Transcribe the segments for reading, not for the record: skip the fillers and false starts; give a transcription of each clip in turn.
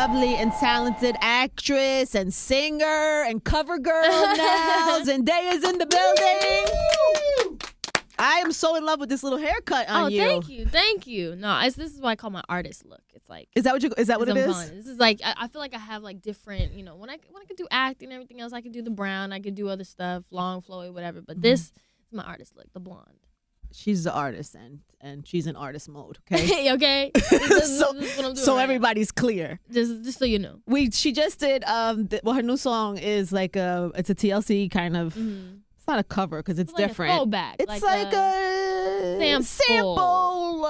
lovely and talented actress and singer and cover girl now. Zendaya's in the building. I am so in love with this little haircut on you. Oh, thank you. No, this is what I call my artist look. It's like, is that what it is? This is like, I feel like I have like different, when I could do acting and everything else, I could do the brown, I could do other stuff, long, flowy, whatever. But this is my artist look, the blonde. She's the artist and she's in artist mode. Okay. Okay. This is what I'm doing so right everybody's clear. Just so you know. She just did her new song is like it's a TLC kind of. It's not a cover because it's like different. A throwback. It's like a sample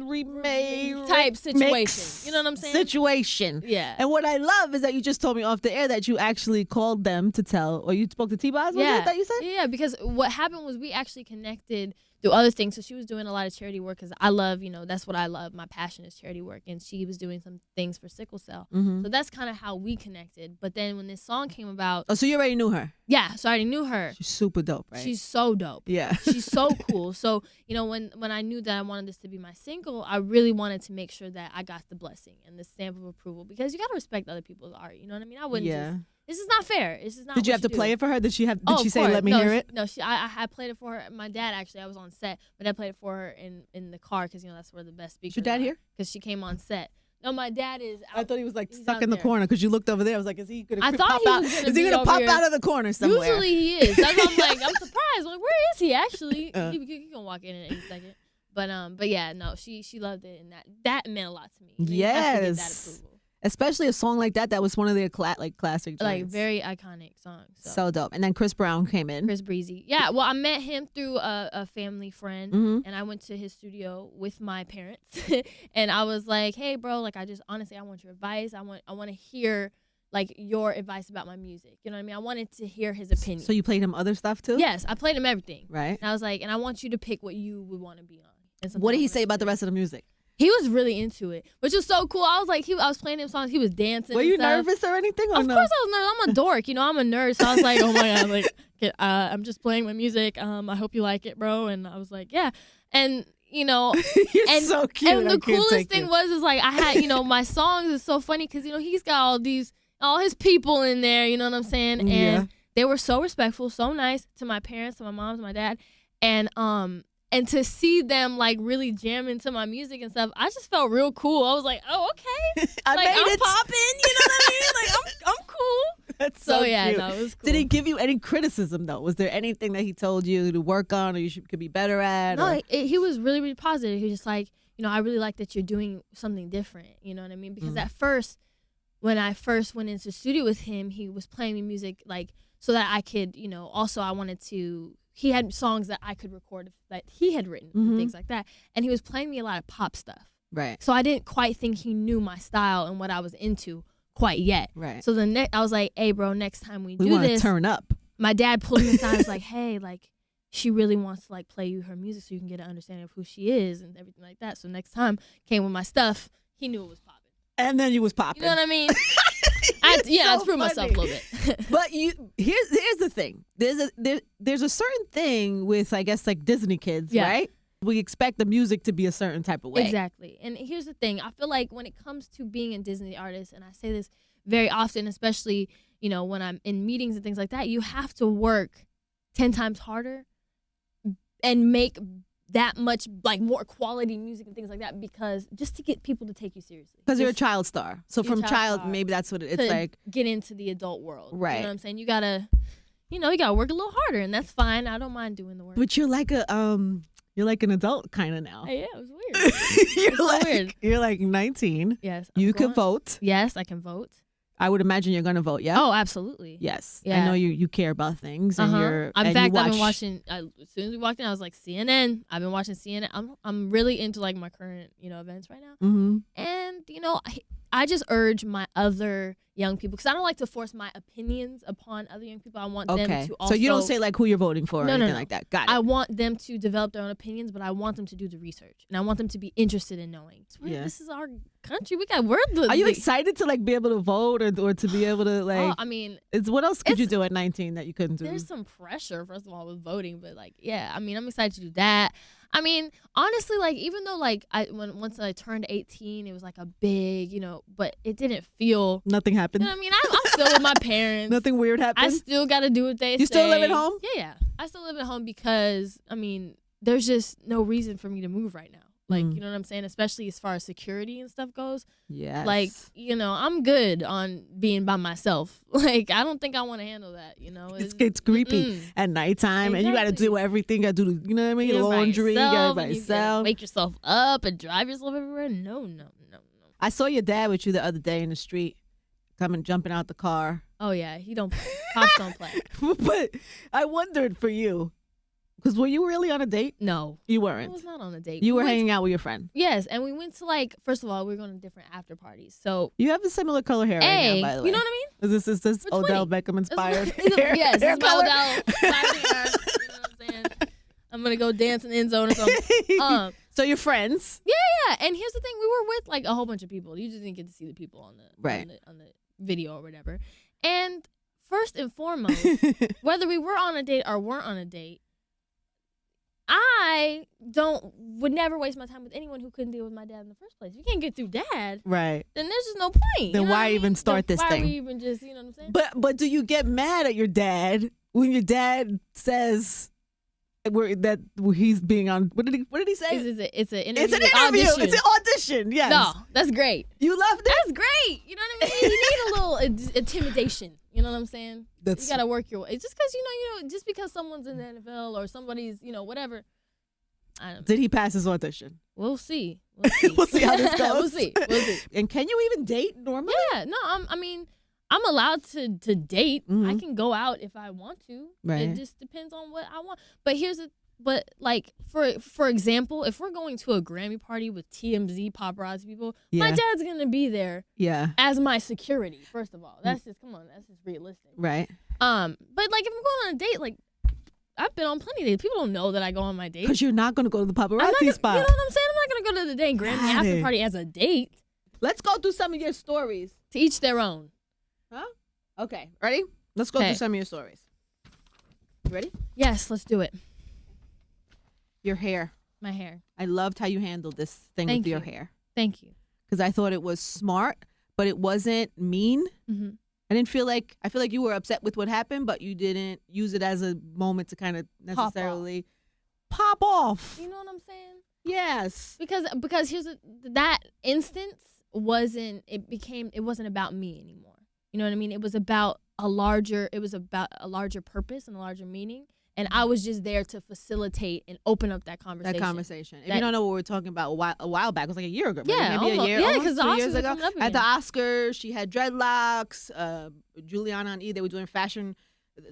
remake type situation. Mix you know what I'm saying? Situation. Yeah. And what I love is that you just told me off the air that you actually called them to tell, or you spoke to T-Boz, was it that you said? Yeah, because what happened was we actually connected through other things. So she was doing a lot of charity work because I love, that's what I love. My passion is charity work. And she was doing some things for sickle cell. So that's kind of how we connected. But then when this song came about. Oh, so you already knew her? Yeah, so I already knew her. She's super dope, right? She's so dope. Yeah. She's so cool. So, when I knew that I wanted this to be my single, I really wanted to make sure that I got the blessing and the stamp of approval because you got to respect other people's art. You know what I mean? I wouldn't just. This is not fair. This is not. Did you have to play it for her? Did she say, "Let me hear it"? No, I played it for her. My dad actually, I was on set, but I played it for her in the car because that's where the best speakers. Your dad here? Because she came on set. No, my dad is. I thought he was like stuck in the corner because you looked over there. I was like, is he gonna pop out? Is he gonna pop out of the corner somewhere? Usually he is. That's why I'm like, I'm surprised. Like, where is he actually? He gonna walk in any second. But yeah, no, she loved it, and that meant a lot to me. Yes. That approval. Especially a song like that was one of their classic joints. Like very iconic songs. So dope. And then Chris Brown came in. Chris Breezy. Yeah, well, I met him through a family friend, and I went to his studio with my parents, and I was like, hey, bro, like I want your advice. I want to hear like your advice about my music. You know what I mean? I wanted to hear his opinion. So you played him other stuff too? Yes, I played him everything. Right. And I was like, and I want you to pick what you would want to be on. What did he say about the rest of the music? He was really into it, which was so cool. I was like, I was playing him songs. He was dancing. Were you nervous or anything? Or of course I was nervous. I'm a dork. I'm a nerd. So I was like, oh my God, like, I'm just playing my music. I hope you like it, bro. And I was like, yeah. And, You're and, so cute. And the coolest thing was like, I had, my songs is so funny because, he's got all his people in there. You know what I'm saying? And they were so respectful, so nice to my parents, to my mom, to my dad. And to see them like really jam into my music and stuff, I just felt real cool. I was like, oh, okay. I'm popping, you know what I mean? Like I'm cool. That's so yeah, cute. No, it was cool. Did he give you any criticism though? Was there anything that he told you to work on or you could be better at? No, he was really, really positive. He was just like, I really like that you're doing something different. You know what I mean? Because at first, when I first went into the studio with him, he was playing me music like so that I could, also I wanted to. He had songs that I could record that he had written and things like that. And he was playing me a lot of pop stuff. Right. So I didn't quite think he knew my style and what I was into quite yet. Right. So I was like, hey, bro, next time we do want this. to turn up. My dad pulled me aside and was like, hey, like, she really wants to like play you her music so you can get an understanding of who she is and everything like that. So next time came with my stuff, he knew it was popping. And then you was popping. You know what I mean? I threw myself a little bit. But here's the thing. There's a certain thing with, I guess, like Disney kids, right? We expect the music to be a certain type of way. Exactly. And here's the thing. I feel like when it comes to being a Disney artist, and I say this very often, especially, when I'm in meetings and things like that, you have to work 10 times harder and make that much like more quality music and things like that because just to get people to take you seriously. Because you're a child star. So from child, maybe that's what it's like. Get into the adult world. Right. You know what I'm saying? You gotta work a little harder and that's fine. I don't mind doing the work. But you're like an adult kind of now. Yeah, it was weird. Weird. You're like 19. Yes. You can vote. Yes, I can vote. I would imagine you're going to vote, yeah? Oh, absolutely. Yes. Yeah. I know you care about things. And in fact, I've been watching, as soon as we walked in, I was like, CNN. I've been watching CNN. I'm really into like my current, events right now. Mm-hmm. And, I just urge my other young people, because I don't like to force my opinions upon other young people. I want them to also. So you don't say like who you're voting for or anything like that. Got it. I want them to develop their own opinions, but I want them to do the research. And I want them to be interested in knowing. This is our country. Are you excited to like be able to vote or to be able to like. I mean. What else could you do at 19 that you couldn't do? There's some pressure, first of all, with voting. But like, yeah, I mean, I'm excited to do that. I mean, honestly, like, even though, like, once I turned 18, it was like a big, but it didn't feel. Nothing happened. You know what I mean? I'm still with my parents. Nothing weird happened. I still got to do what they say. You still live at home? Yeah. I still live at home because, I mean, there's just no reason for me to move right now. Like, you know what I'm saying? Especially as far as security and stuff goes. Yes. Like, I'm good on being by myself. Like, I don't think I want to handle that, It's creepy at nighttime, and you got to do everything. You got to do, you know what I mean? Laundry, you got to by yourself. Wake yourself up and drive yourself everywhere. No. I saw your dad with you the other day in the street, jumping out the car. Oh, yeah. Cops don't play. But I wondered for you. Because were you really on a date? No. You weren't? I was not on a date. You were hanging out with your friend? Yes, and we went to, first of all, we were going to different after parties. So you have a similar color hair right now, by the way. You know what I mean? Is this Odell Beckham inspired? Yes, this is my Odell inspired hair. You know what I'm saying? I'm going to go dance in the end zone or something. So you're friends? Yeah. And here's the thing. We were with, a whole bunch of people. You just didn't get to see the people on the video or whatever. And first and foremost, whether we were on a date or weren't on a date, I would never waste my time with anyone who couldn't deal with my dad in the first place. If you can't get through dad, right? Then there's just no point. Then why even start this thing? Why we even just, you know what I'm saying? But do you get mad at your dad when your dad says that he's being on? What did he say? It's an interview. It's an interview. Audition. It's an audition. Yes. No, that's great. You loved it. That's great. You know what I mean? You need a little intimidation. You know what I'm saying? You gotta work your way. It's just because just because someone's in the NFL or somebody's whatever. I don't know. Did he pass his audition? We'll see. We'll see how this goes. We'll see. And can you even date normally? Yeah. No. I'm allowed to date. Mm-hmm. I can go out if I want to. Right. It just depends on what I want. For example, if we're going to a Grammy party with TMZ paparazzi people, my dad's gonna be there. Yeah. As my security, first of all. That's just realistic. Right. But if I'm going on a date, I've been on plenty of dates. People don't know that I go on my date. Because you're not gonna go to the paparazzi spot. You know what I'm saying? I'm not gonna go to the dang Grammy after party as a date. Let's go through some of your stories. To each their own. Huh? Okay. Ready? Let's go through some of your stories. You ready? Yes, let's do it. Your hair. My hair. I loved how you handled this thing with your hair. Thank you. Because I thought it was smart, but it wasn't mean. Mm-hmm. I feel like you were upset with what happened, but you didn't use it as a moment to kind of necessarily pop off. You know what I'm saying? Yes. Because here's that instance wasn't about me anymore. You know what I mean? It was about a larger purpose and a larger meaning. And I was just there to facilitate and open up that conversation. If you don't know what we're talking about, a while back, it was like a year ago. Yeah, maybe a year. Yeah, because 2 years ago. At the again. Oscars, she had dreadlocks. Juliana and E, they were doing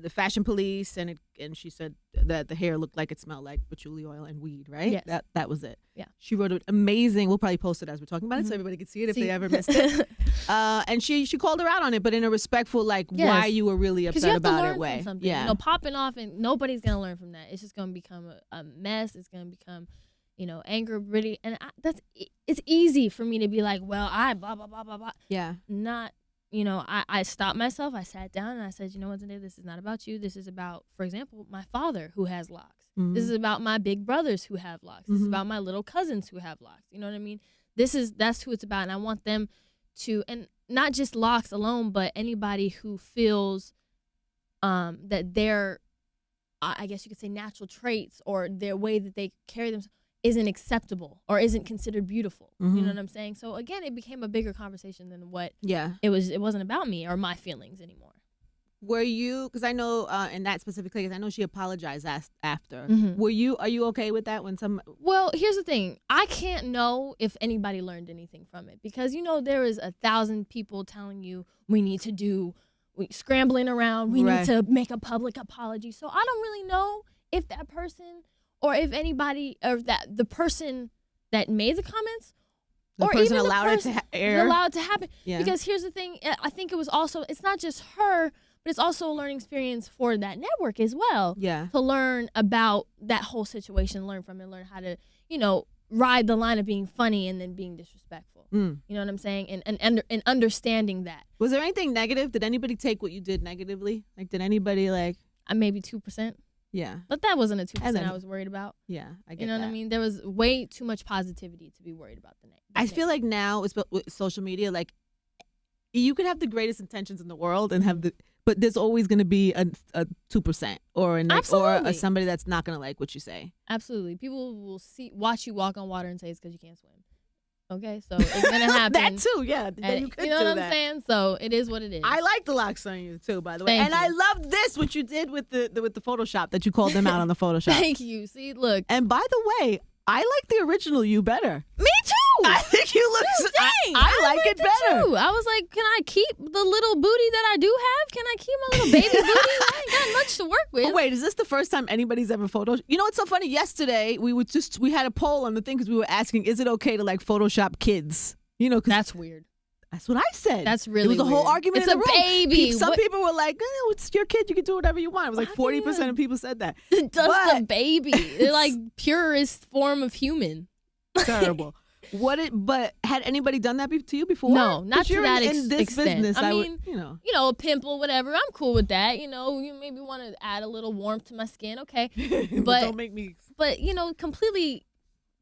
the fashion police, and she said that the hair looked like it smelled like patchouli oil and weed, right? Yes. That was it. Yeah. She wrote it amazing. We'll probably post it as we're talking about it so everybody can see it if they ever missed it. And she called her out on it, but in a respectful, why you were really upset about it way. Yeah. Popping off, and nobody's going to learn from that. It's just going to become a mess. It's going to become, anger, really. And it's easy for me to be like, well, I blah, blah, blah, blah, blah. Yeah. Not, I stopped myself. I sat down and I said, you know what, Zendaya, this is not about you. This is about, for example, my father who has locks. Mm-hmm. This is about my big brothers who have locks. This is about my little cousins who have locks. You know what I mean? That's who it's about. And I want them to, and not just locks alone, but anybody who feels that their, I guess you could say, natural traits or their way that they carry themselves isn't acceptable or isn't considered beautiful. Mm-hmm. You know what I'm saying? So again, it became a bigger conversation than what it wasn't about me or my feelings anymore. Were you, because I know in that specific case, I know she apologized after. Mm-hmm. Are you okay with that when Well, here's the thing. I can't know if anybody learned anything from it because, there is 1,000 people telling you we need to do, scrambling around, we need to make a public apology. So I don't really know if that person or if anybody, or that the person that made the comments, or even allowed it to air, allowed it to happen. Yeah. Because here's the thing, I think it was also, it's not just her, but it's also a learning experience for that network as well. Yeah. To learn about that whole situation, learn from it, learn how to, ride the line of being funny and then being disrespectful. You know what I'm saying? And understanding that. Was there anything negative? Did anybody take what you did negatively? Like, did anybody maybe 2%. Yeah. But that wasn't a 2% And then- I was worried about. Yeah, I get You know that. what I mean? There was way too much positivity to be worried about the name. I feel like now with social media, like you could have the greatest intentions in the world and have but there's always going to be a 2% or or somebody that's not going to like what you say. Absolutely. People will watch you walk on water and say it's because you can't swim. Okay, so it's going to happen. That too, yeah. And, You could know do what that. I'm saying? So it is what it is. I like the locks on you too, by the way. Thank and you. I love this, what you did with the Photoshop, that you called them out on the Photoshop. Thank you. See, look. And by the way, I like the original you better. Me too. I think you look. Dang, I like it better. Too. I was like, can I keep the little booty that I do have? Can I keep my little baby booty? I ain't got much to work with. Oh, wait, is this the first time anybody's ever photoshopped? You know what's so funny? Yesterday we had a poll on the thing because we were asking, is it okay to like Photoshop kids? You know, 'cause that's weird. That's what I said. That's really It was a whole weird. argument It's in the room. a baby. Some people were like, it's your kid. You can do whatever you want. It was like 40% of people said that. Just a baby. They're like purest form of human. Terrible. But had anybody done that to you before? No, not to that in this extent. business. I mean, you know, a pimple, whatever. I'm cool with that. You know, you maybe want to add a little warmth to my skin. Okay. But don't make me. But, completely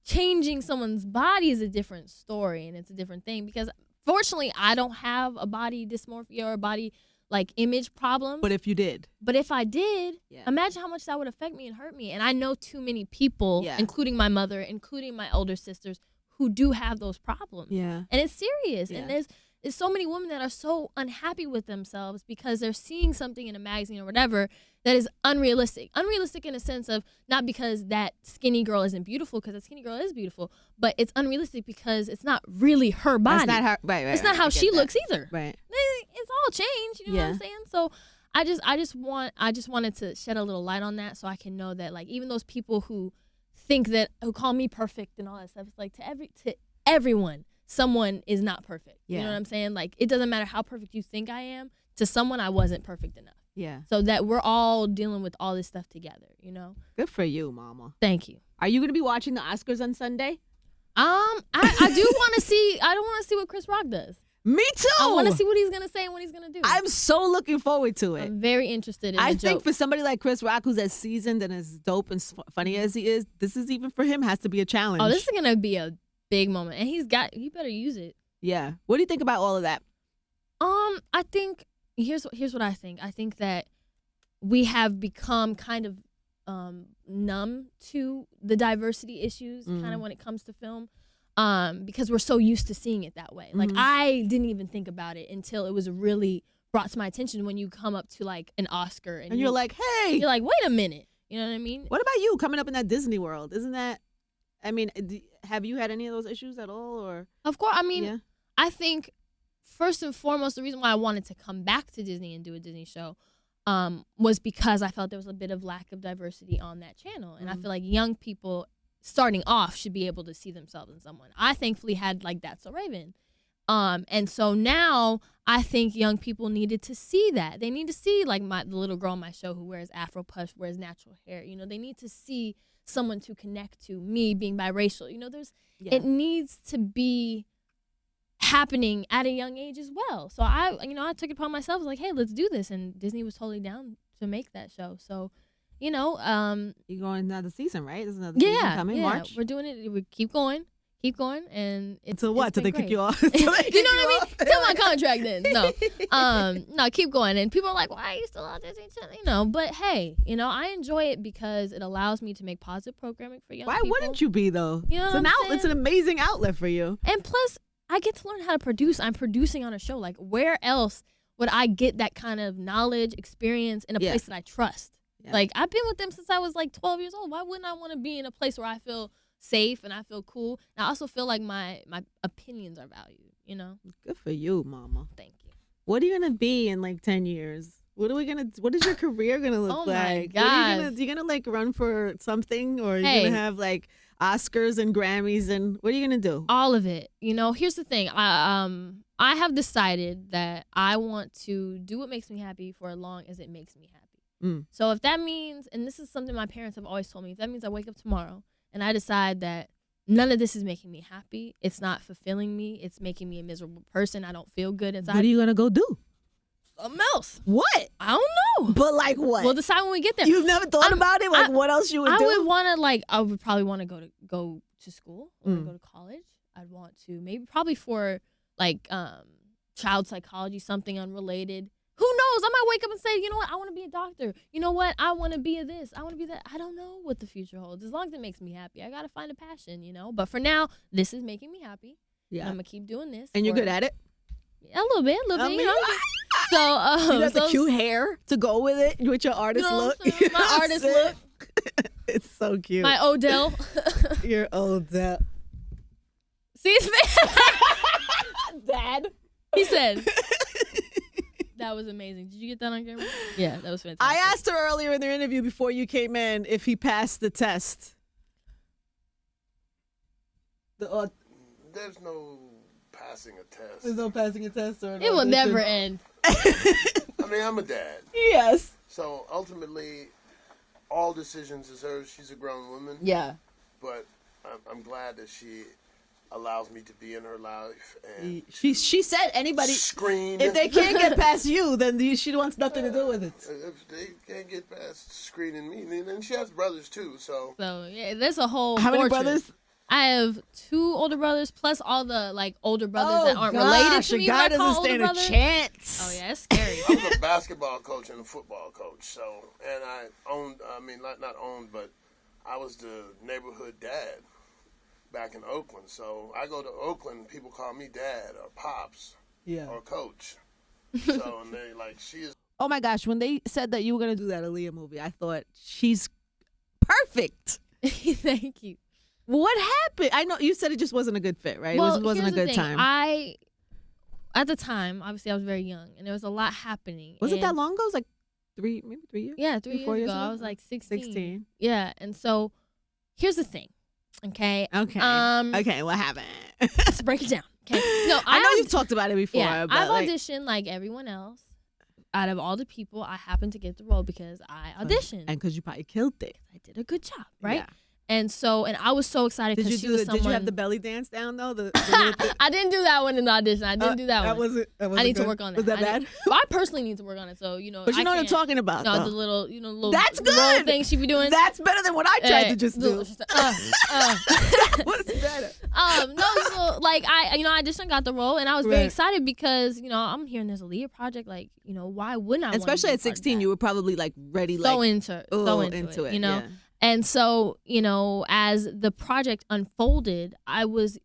changing someone's body is a different story, and it's a different thing because fortunately I don't have a body dysmorphia or a body like image problem. But if you did. But if I did, imagine how much that would affect me and hurt me. And I know too many people, including my mother, including my older sisters, who do have those problems. Yeah. And it's serious. Yeah. And there's so many women that are so unhappy with themselves because they're seeing something in a magazine or whatever that is unrealistic. Unrealistic in a sense of not because that skinny girl isn't beautiful, because that skinny girl is beautiful, but it's unrealistic because it's not really her body. It's not her, right. It's not how she looks either. Right. It's all changed. You know what I'm saying? So I just wanted to shed a little light on that so I can know that like even those people who call me perfect and all that stuff, it's like to everyone, someone is not perfect. Yeah. You know what I'm saying? Like it doesn't matter how perfect you think I am. To someone, I wasn't perfect enough. Yeah. So that we're all dealing with all this stuff together, Good for you, Mama. Thank you. Are you going to be watching the Oscars on Sunday? I do want to see. I don't want to see what Chris Rock does. Me too. I want to see what he's gonna say and what he's gonna do. I'm so looking forward to it. I'm very interested in. I the think joke. for somebody like Chris Rock, who's as seasoned and as dope and funny as he is, this is even for him has to be a challenge. Oh, this is gonna be a big moment, and he better use it. Yeah. What do you think about all of that? I think here's what I think. I think that we have become kind of numb to the diversity issues, kind of when it comes to film. Because we're so used to seeing it that way. Like I didn't even think about it until it was really brought to my attention when you come up to like an Oscar and you're like, hey, you're like, wait a minute, you know what I mean? What about you coming up in that Disney World? Isn't that? I mean, have you had any of those issues at all? Or of course, I mean, I think first and foremost, the reason why I wanted to come back to Disney and do a Disney show was because I felt there was a bit of lack of diversity on that channel, and I feel like young people starting off should be able to see themselves in someone. I thankfully had like That's So Raven. And so now I think young people needed to see that. They need to see like the little girl on my show who wears Afro puff, wears natural hair. They need to see someone to connect to, me being biracial. It needs to be happening at a young age as well. So I took it upon myself. I was like, hey, let's do this. And Disney was totally down to make that show. So you're going another season, right? There's another season coming March. We're doing it. We keep going, and it's until what? Till they kick you off? You know what I mean? Till my contract ends. No, keep going. And people are like, "Why are you still on Disney Channel?" But hey, I enjoy it because it allows me to make positive programming for young people. Why wouldn't you be though? It's an amazing outlet for you. And plus, I get to learn how to produce. I'm producing on a show. Like, where else would I get that kind of knowledge, experience in a place that I trust? Yeah. Like, I've been with them since I was like 12 years old. Why wouldn't I want to be in a place where I feel safe and I feel cool? And I also feel like my opinions are valued, Good for you, Mama. Thank you. What are you going to be in like 10 years? What is your career going to look like? Oh, my God. Are you going to like run for something, or are you going to have like Oscars and Grammys, and what are you going to do? All of it. Here's the thing. I have decided that I want to do what makes me happy for as long as it makes me happy. So if that means, and this is something my parents have always told me, if that means I wake up tomorrow and I decide that none of this is making me happy, it's not fulfilling me, it's making me a miserable person, I don't feel good inside. What are you going to go do? Something else. What? I don't know. But like what? We'll decide when we get there. You've never thought about it? Like what else you would do? I would probably want to go to school or go to college. I'd want to probably for like child psychology, something unrelated. Who knows? I might wake up and say, you know what? I want to be a doctor. You know what? I want to be this. I want to be that. I don't know what the future holds. As long as it makes me happy, I got to find a passion, But for now, this is making me happy. Yeah. And I'm going to keep doing this. And you're good at it? A little bit. So, you got the cute hair to go with it, with your artist look. My artist look. It's so cute. My Odell. Your Odell. See his face? Dad. He said. That was amazing. Did you get that on camera? Yeah, that was fantastic. I asked her earlier in the interview before you came in if he passed the test. There's no passing a test. There's no passing a test? It will never end. I mean, I'm a dad. Yes. So ultimately, all decisions is hers. She's a grown woman. Yeah. But I'm glad that she allows me to be in her life. And she said anybody screen. If they can't get past you, then she wants nothing to do with it. If they can't get past screening me, then she has brothers too. So yeah, there's a whole. How many fortress. brothers? I have 2 older brothers plus all the older brothers that aren't related to me. The guy doesn't stand a chance. Oh yeah, it's scary. I was a basketball coach and a football coach. So and I owned. I mean, not owned, but I was the neighborhood dad back in Oakland. So I go to Oakland, people call me dad or pops or coach. So and they she is. Oh my gosh, when they said that you were gonna do that Aaliyah movie, I thought she's perfect. Thank you. What happened? I know you said it just wasn't a good fit, right? Well, it wasn't a good time. At the time, obviously I was very young and there was a lot happening. Was it that long ago? It was like 3 years? Yeah, 3 4 years years ago. ago. I was like 16. 16. Yeah, and so here's the thing. Okay. Okay, what happened? Let's break it down. Okay. No, I know you've talked about it before. Yeah, but I've auditioned like everyone else. Out of all the people, I happened to get the role because I auditioned. And because you probably killed it. I did a good job, right? Yeah. And I was so excited because she was someone. Did you have the belly dance down though? I didn't do that one in the audition. I didn't do that one. I need to work on that. Was that bad? I personally need to work on it. So but you know what I'm talking about. No, though. the little. That's good. Little thing she be doing. That's better than what I tried to just do. That was better. No, so I auditioned and got the role, and I was very excited because I'm hearing there's a Aaliyah project. Like, why wouldn't I? Especially at 16, you were probably like ready, so into it. Yeah. And so, as the project unfolded, I was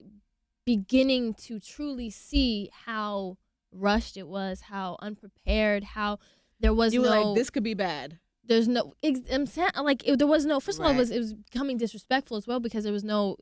beginning to truly see how rushed it was, how unprepared, how there was you were like, this could be bad. There's no, there was no, first of all, it was becoming disrespectful as well because there was no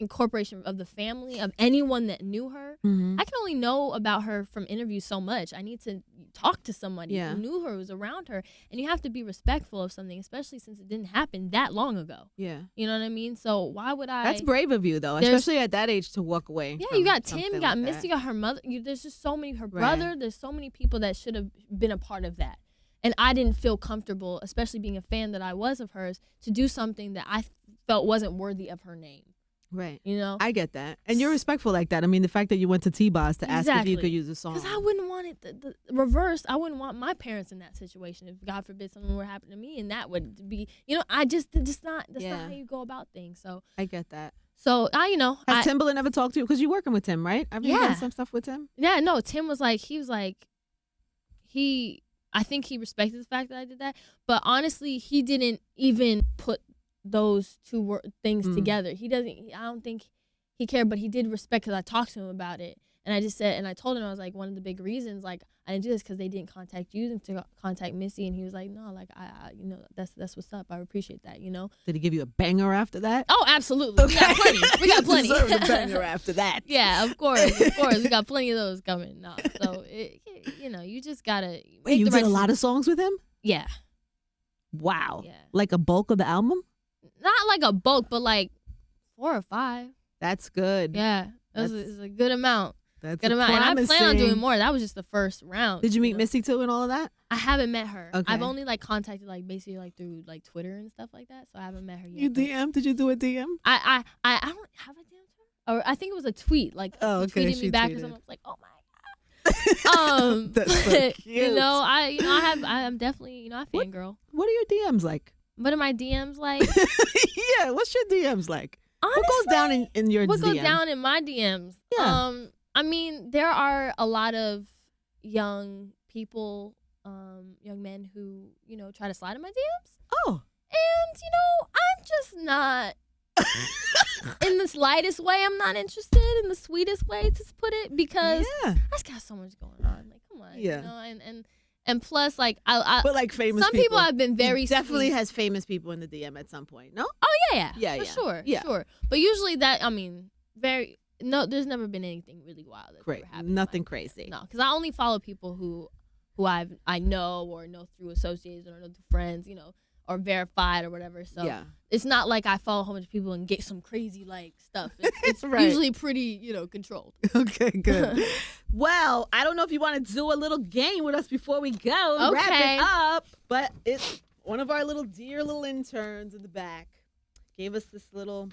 incorporation of the family, of anyone that knew her. Mm-hmm. I can only know about her from interviews so much. I need to talk to somebody who knew her, who was around her. And you have to be respectful of something, especially since it didn't happen that long ago. Yeah. You know what I mean? So why would I? That's brave of you, though, especially at that age to walk away. Yeah, you got Tim, you got Missy, you got her mother. There's just so many, her brother. There's so many people that should have been a part of that. And I didn't feel comfortable, especially being a fan that I was of hers, to do something that I felt wasn't worthy of her name. Right. I get that. And you're respectful like that. I mean, the fact that you went to T-Boss to ask if you could use a song. Because I wouldn't want it the reverse. I wouldn't want my parents in that situation if, God forbid, something were to happen to me. And that would be, that's not how you go about things. So I get that. So, Has Timbaland ever talked to you? Because you're working with Tim, right? Have you done some stuff with Tim? Yeah, no. Tim was like, I think he respected the fact that I did that. But honestly, he didn't even put those two things together. I don't think he cared, but he did respect because I talked to him about it. And I just said, and I told him, I was like, one of the big reasons, like, I didn't do this because they didn't contact you to contact Missy. And he was like, no, like, I that's what's up. I appreciate that, Did he give you a banger after that? Oh, absolutely. Okay. We got plenty. Deserved a banger after that. Yeah, of course. We got plenty of those coming. No, so, you just got to. Wait, you did a lot of songs with him? Yeah. Wow. Yeah. Like a bulk of the album? Not like a bulk, but like 4 or 5. That's good. Yeah. It's a good amount. That's good amount. Promising. And I plan on doing more. That was just the first round. Did you meet Missy too and all of that? I haven't met her. Okay. I've only contacted basically through Twitter and stuff like that. So I haven't met her yet. You DM? Did you do a DM? I don't have a DM to her. Or I think it was a tweet. oh, okay. Tweeted me back or something. I was like, oh my God. That's so but, cute. I'm definitely, I fangirl. What are your DMs like? What are my DMs like? Yeah, what's your DMs like? Honestly, What goes down in your what DMs? goes down in my DMs? Yeah. I mean, there are a lot of young people, young men who, try to slide in my DMs. Oh. And, I'm just not, in the slightest way, I'm not interested in the sweetest way to put it, because I just got so much going on. Like, come on. Yeah. And plus, like, I But like famous some people have been very definitely sweet. has famous people in the DM at some point, no? Oh, yeah. Yeah, for yeah. sure. Yeah. Sure. But usually there's never been anything really wild that's Great. ever happened. Nothing crazy. No, because I only follow people who I know or know through associates or know through friends, or verified or whatever. So Yeah. it's not like I follow a whole bunch of people and get some crazy like stuff. It's Right. usually pretty, controlled. Okay, good. Well, I don't know if you want to do a little game with us before we go and wrap Okay. it up, but it's one of our dear little interns in the back gave us this little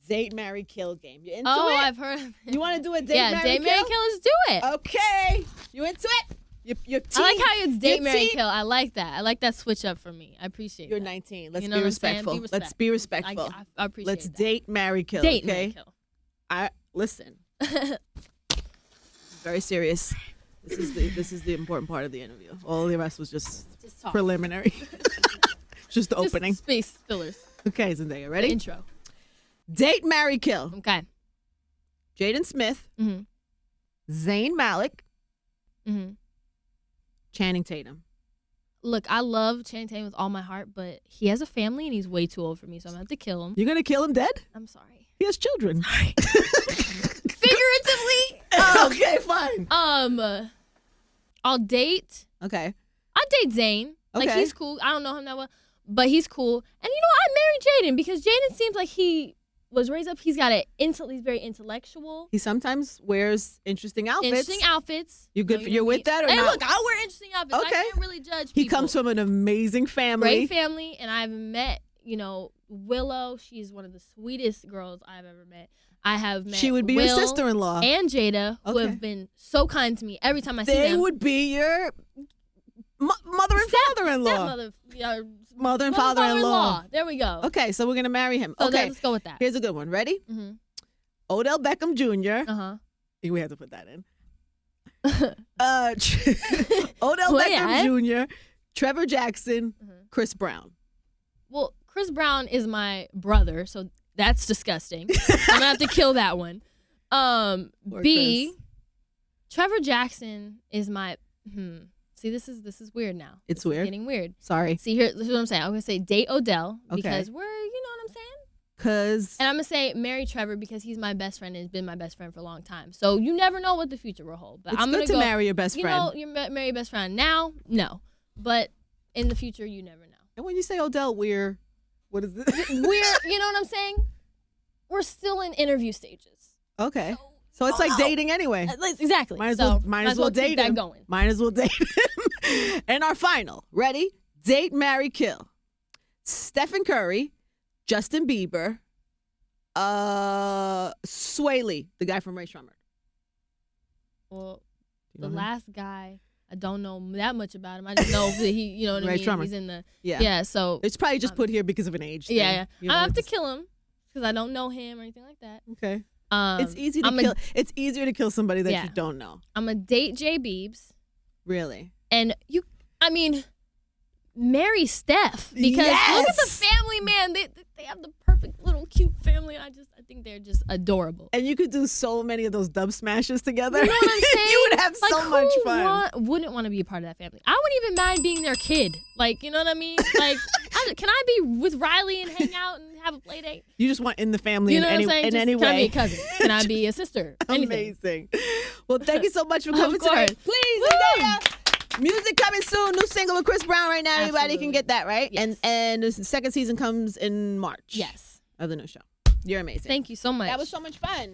date, marry, kill game. You into it? I've heard of it. You want to do a date, Yeah, marry, date, kill? marry, kill. Let's do it. Okay. You into it? Your team. I like how it's date, your marry, team- kill. I like that. I like that switch up for me. I appreciate You're that. 19. Let's You know be what I'm saying? respectful. Be Let's be respectful. I appreciate Let's that. date, marry, kill. Date, okay? marry, kill. Listen. Very serious. This is the important part of the interview. All the rest was just talk. preliminary. Just the opening. Just space fillers. Okay, Zendaya, ready? Intro. Date, marry, kill. Okay. Jaden Smith, Mhm. Zayn Malik, Mhm. Channing Tatum. Look, I love Channing Tatum with all my heart, but he has a family and he's way too old for me, so I'm gonna have to kill him. You're gonna kill him dead? I'm sorry. He has children. Figuratively. Okay, fine. I'll date. Okay. I'll date Zayn. Like, Okay. he's cool. I don't know him that well, but he's cool. And I married Jaden because Jaden seems like he was raised up. He's he's very intellectual. He sometimes wears interesting outfits. Interesting outfits. You good? You're with that or hey, not? look, I wear interesting outfits. Okay. I can't really judge people. He comes from an amazing family. great family, and I've met, Willow. She's one of the sweetest girls I've ever met. I have met She would be Will your sister-in-law. and Jada, who Okay. have been so kind to me every time I see They them. would be your mother and father-in-law. Mother and father-in-law. There we go. Okay, so we're gonna marry him. So Okay, let's go with that. here's a good one. Ready? Mm-hmm. Odell Beckham Jr. Uh-huh. We have to put that in. Odell Well, Beckham yeah. Jr., Trevor Jackson, Mhm. Chris Brown. Well, Chris Brown is my brother, so that's disgusting. I'm gonna have to kill that one. Poor B, Chris. Trevor Jackson is my. See, this is weird now. It's This is weird. getting weird. Sorry. See, this is what I'm saying. I'm gonna say date Odell Okay. because we're, what I'm saying. Because And I'm gonna say marry Trevor because he's my best friend and has been my best friend for a long time. So you never know what the future will hold. But it's I'm good gonna to go. marry your best friend. You marry your best friend now, no, but in the future you never know. And when you say Odell, what is this? You know what I'm saying? We're still in interview stages. Okay. So it's like dating anyway. Exactly. Might as So, well keep date that him. going. Might as well date him. And our final. Ready? Date, marry, kill. Stephen Curry, Justin Bieber, Sway Lee, the guy from Ray Shrummer. Well, You the know him? last guy, I don't know that much about him. I just know that he, you know what I Ray mean? Shrummer. He's in the Yeah. So It's probably just put here because of an age thing. yeah. You know, I have to it's- kill him because I don't know him or anything like that. Okay. It's easy to I'm kill. It's easier to kill somebody that Yeah. you don't know. I'm a date J Beebs, Really. and marry Steph because look at the Yes! family, man. They have the perfect little cute family. I think they're just adorable. And you could do so many of those dub smashes together. You know what I'm saying? You would have so much fun. Wouldn't want to be a part of that family? I wouldn't even mind being their kid. Like, you know what I mean? Like, can I be with Riley and hang out and have a play date? You just want in the family You know in what any I'm saying? in Just, any can I be way. a cousin? Can I be a sister? Anything. Amazing. Well, thank you so much for coming today. course. Please, Woo! Zendaya. Music coming soon. New single with Chris Brown right now. Everybody can Absolutely. get that, right? Yes. And the second season comes in March. Yes. Of the new show. You're amazing. Thank you so much. That was so much fun.